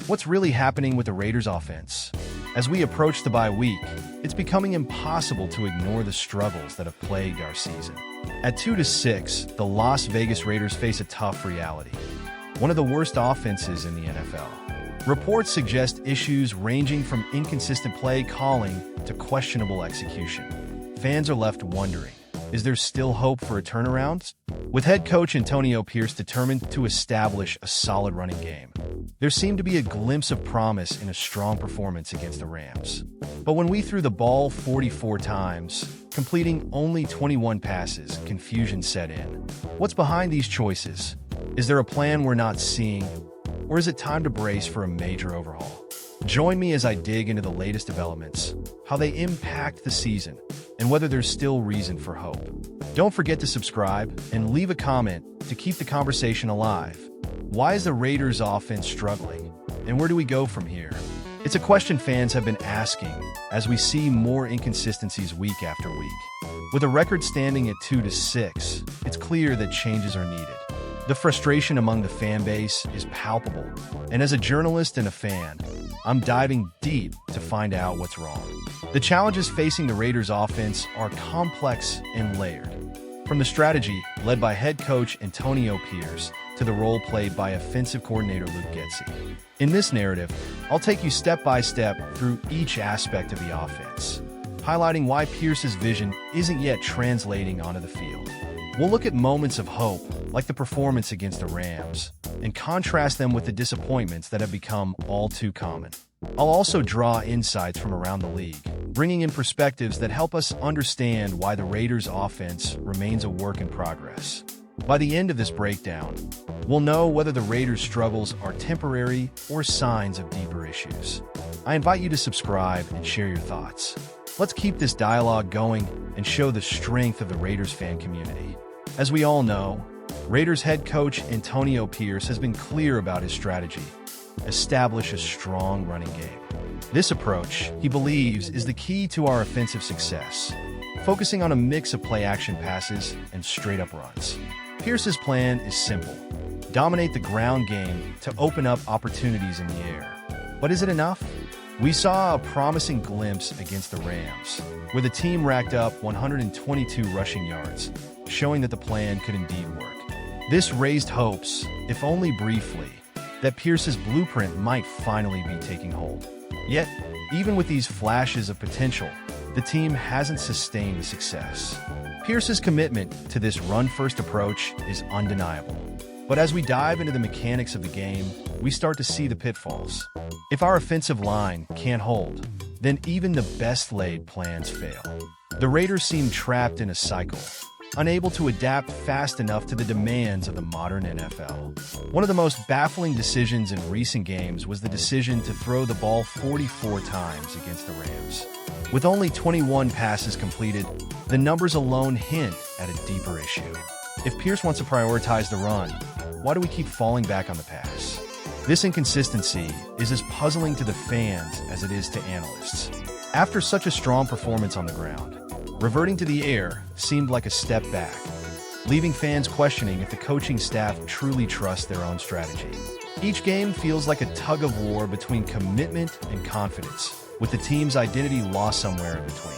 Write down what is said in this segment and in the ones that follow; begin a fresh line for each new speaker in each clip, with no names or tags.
What's really happening with the Raiders' offense? As we approach the bye week, it's becoming impossible to ignore the struggles that have plagued our season. At 2-6, the Las Vegas Raiders face a tough reality. One of the worst offenses in the NFL. Reports suggest issues ranging from inconsistent play calling to questionable execution. Fans are left wondering, is there still hope for a turnaround? With head coach Antonio Pierce determined to establish a solid running game, there seemed to be a glimpse of promise in a strong performance against the Rams. But when we threw the ball 44 times, completing only 21 passes, confusion set in. What's behind these choices? Is there a plan we're not seeing? Or is it time to brace for a major overhaul? Join me as I dig into the latest developments, how they impact the season, and whether there's still reason for hope. Don't forget to subscribe and leave a comment to keep the conversation alive. Why is the Raiders' offense struggling? And where do we go from here? It's a question fans have been asking as we see more inconsistencies week after week. With a record standing at 2-6, it's clear that changes are needed. The frustration among the fan base is palpable, and as a journalist and a fan, I'm diving deep to find out what's wrong. The challenges facing the Raiders' offense are complex and layered. From the strategy led by head coach Antonio Pierce to the role played by offensive coordinator Luke Getsy. In this narrative, I'll take you step by step through each aspect of the offense, highlighting why Pierce's vision isn't yet translating onto the field. We'll look at moments of hope, like the performance against the Rams, and contrast them with the disappointments that have become all too common. I'll also draw insights from around the league, bringing in perspectives that help us understand why the Raiders' offense remains a work in progress. By the end of this breakdown, we'll know whether the Raiders' struggles are temporary or signs of deeper issues. I invite you to subscribe and share your thoughts. Let's keep this dialogue going and show the strength of the Raiders fan community. As we all know, Raiders head coach Antonio Pierce has been clear about his strategy: establish a strong running game. This approach, he believes, is the key to our offensive success, focusing on a mix of play-action passes and straight-up runs. Pierce's plan is simple: dominate the ground game to open up opportunities in the air. But is it enough? We saw a promising glimpse against the Rams, where the team racked up 122 rushing yards, showing that the plan could indeed work. This raised hopes, if only briefly, that Pierce's blueprint might finally be taking hold. Yet, even with these flashes of potential, the team hasn't sustained the success. Pierce's commitment to this run-first approach is undeniable. But as we dive into the mechanics of the game, we start to see the pitfalls. If our offensive line can't hold, then even the best-laid plans fail. The Raiders seem trapped in a cycle, unable to adapt fast enough to the demands of the modern NFL. One of the most baffling decisions in recent games was the decision to throw the ball 44 times against the Rams. With only 21 passes completed, the numbers alone hint at a deeper issue. If Pierce wants to prioritize the run, why do we keep falling back on the pass? This inconsistency is as puzzling to the fans as it is to analysts. After such a strong performance on the ground, reverting to the air seemed like a step back, leaving fans questioning if the coaching staff truly trusts their own strategy. Each game feels like a tug-of-war between commitment and confidence, with the team's identity lost somewhere in between.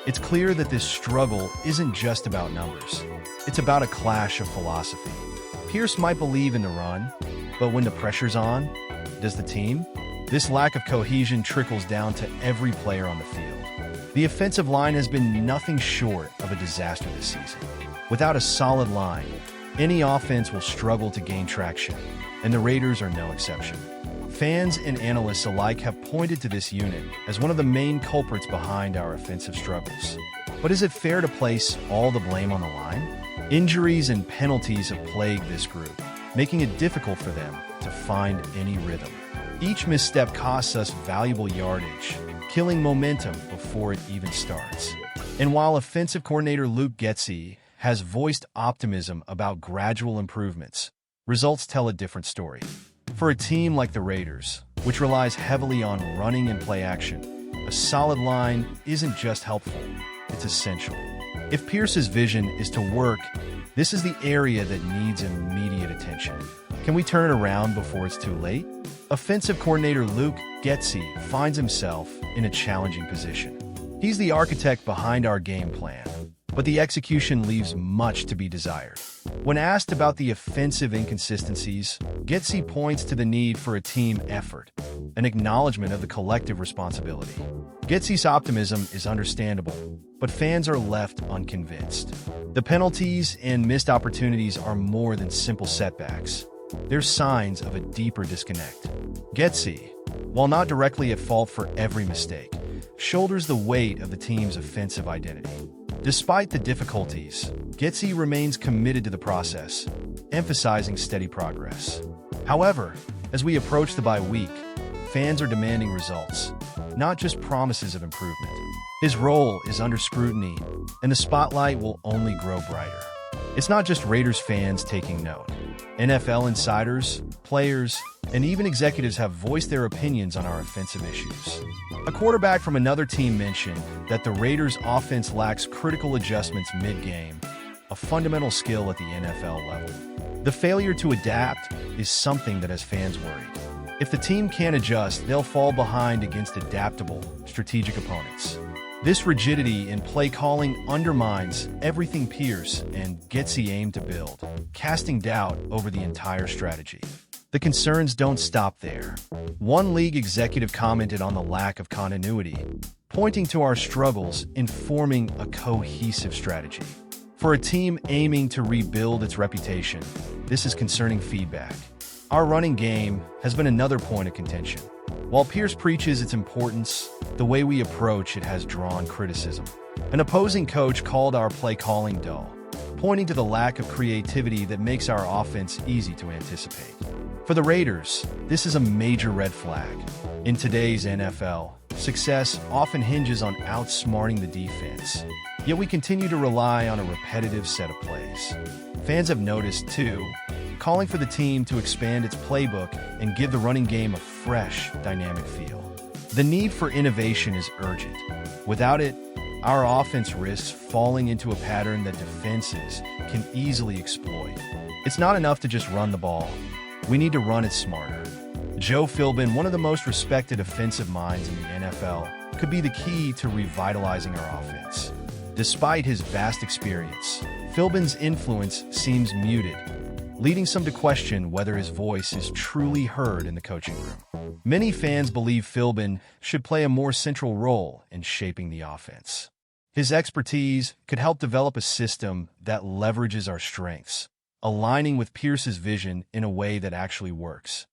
It's clear that this struggle isn't just about numbers. It's about a clash of philosophy. Pierce might believe in the run, but when the pressure's on, does the team? This lack of cohesion trickles down to every player on the field. The offensive line has been nothing short of a disaster this season. Without a solid line, any offense will struggle to gain traction, and the Raiders are no exception. Fans and analysts alike have pointed to this unit as one of the main culprits behind our offensive struggles. But is it fair to place all the blame on the line? Injuries and penalties have plagued this group, making it difficult for them to find any rhythm. Each misstep costs us valuable yardage, killing momentum before it even starts. And while offensive coordinator Luke Getsy has voiced optimism about gradual improvements, results tell a different story. For a team like the Raiders, which relies heavily on running and play action, a solid line isn't just helpful, it's essential. If Pierce's vision is to work, this is the area that needs immediate attention. Can we turn it around before it's too late? Offensive coordinator Luke Getsy finds himself in a challenging position. He's the architect behind our game plan, but the execution leaves much to be desired. When asked about the offensive inconsistencies, Getsy points to the need for a team effort, an acknowledgement of the collective responsibility. Getsy's optimism is understandable, but fans are left unconvinced. The penalties and missed opportunities are more than simple setbacks. They're signs of a deeper disconnect. Getsy, while not directly at fault for every mistake, shoulders the weight of the team's offensive identity. Despite the difficulties, Getsy remains committed to the process, emphasizing steady progress. However, as we approach the bye week, fans are demanding results, not just promises of improvement. His role is under scrutiny, and the spotlight will only grow brighter. It's not just Raiders fans taking note. NFL insiders, players, and even executives have voiced their opinions on our offensive issues. A quarterback from another team mentioned that the Raiders' offense lacks critical adjustments mid-game, a fundamental skill at the NFL level. The failure to adapt is something that has fans worried. If the team can't adjust, they'll fall behind against adaptable, strategic opponents. This rigidity in play calling undermines everything Pierce and Getsy aim to build, casting doubt over the entire strategy. The concerns don't stop there. One league executive commented on the lack of continuity, pointing to our struggles in forming a cohesive strategy. For a team aiming to rebuild its reputation, this is concerning feedback. Our running game has been another point of contention. While Pierce preaches its importance, the way we approach it has drawn criticism. An opposing coach called our play calling dull, pointing to the lack of creativity that makes our offense easy to anticipate. For the Raiders, this is a major red flag. In today's NFL, success often hinges on outsmarting the defense, yet we continue to rely on a repetitive set of plays. Fans have noticed, too, calling for the team to expand its playbook and give the running game a fresh, dynamic feel. The need for innovation is urgent. Without it, our offense risks falling into a pattern that defenses can easily exploit. It's not enough to just run the ball. We need to run it smarter. Joe Philbin, one of the most respected offensive minds in the NFL, could be the key to revitalizing our offense. Despite his vast experience, Philbin's influence seems muted, leading some to question whether his voice is truly heard in the coaching room. Many fans believe Philbin should play a more central role in shaping the offense. His expertise could help develop a system that leverages our strengths, aligning with Pierce's vision in a way that actually works.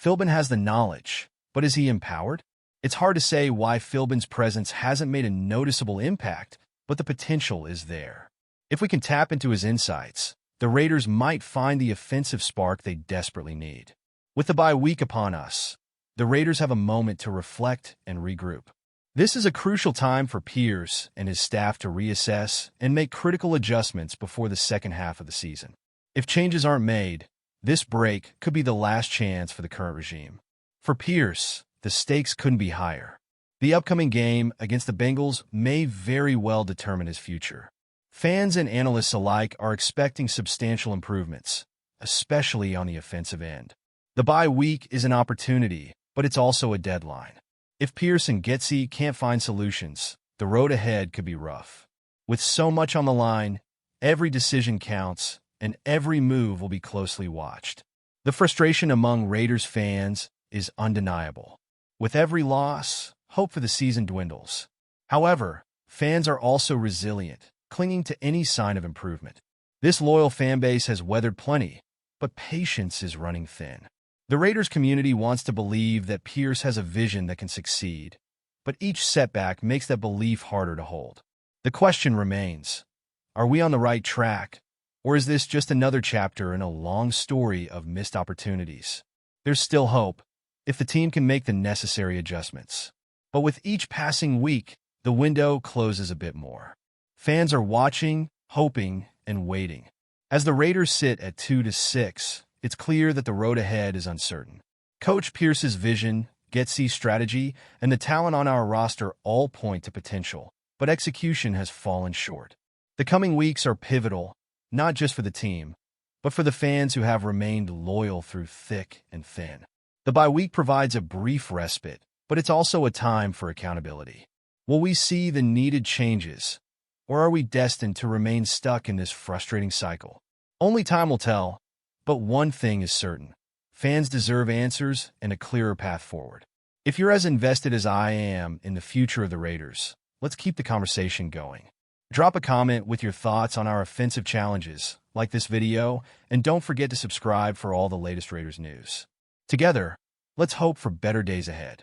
Philbin has the knowledge, but is he empowered? It's hard to say why Philbin's presence hasn't made a noticeable impact, but the potential is there. If we can tap into his insights, the Raiders might find the offensive spark they desperately need. With the bye week upon us, the Raiders have a moment to reflect and regroup. This is a crucial time for Pierce and his staff to reassess and make critical adjustments before the second half of the season. If changes aren't made, this break could be the last chance for the current regime. For Pierce, the stakes couldn't be higher. The upcoming game against the Bengals may very well determine his future. Fans and analysts alike are expecting substantial improvements, especially on the offensive end. The bye week is an opportunity, but it's also a deadline. If Pierce and Getsy can't find solutions, the road ahead could be rough. With so much on the line, every decision counts, and every move will be closely watched. The frustration among Raiders fans is undeniable. With every loss, hope for the season dwindles. However, fans are also resilient, clinging to any sign of improvement. This loyal fan base has weathered plenty, but patience is running thin. The Raiders community wants to believe that Pierce has a vision that can succeed, but each setback makes that belief harder to hold. The question remains, are we on the right track, or is this just another chapter in a long story of missed opportunities? There's still hope, if the team can make the necessary adjustments. But with each passing week, the window closes a bit more. Fans are watching, hoping, and waiting. As the Raiders sit at 2-6, it's clear that the road ahead is uncertain. Coach Pierce's vision, Getsy's strategy, and the talent on our roster all point to potential, but execution has fallen short. The coming weeks are pivotal, not just for the team, but for the fans who have remained loyal through thick and thin. The bye week provides a brief respite, but it's also a time for accountability. Will we see the needed changes, or are we destined to remain stuck in this frustrating cycle? Only time will tell, but one thing is certain. Fans deserve answers and a clearer path forward. If you're as invested as I am in the future of the Raiders, let's keep the conversation going. Drop a comment with your thoughts on our offensive challenges, like this video, and don't forget to subscribe for all the latest Raiders news. Together, let's hope for better days ahead.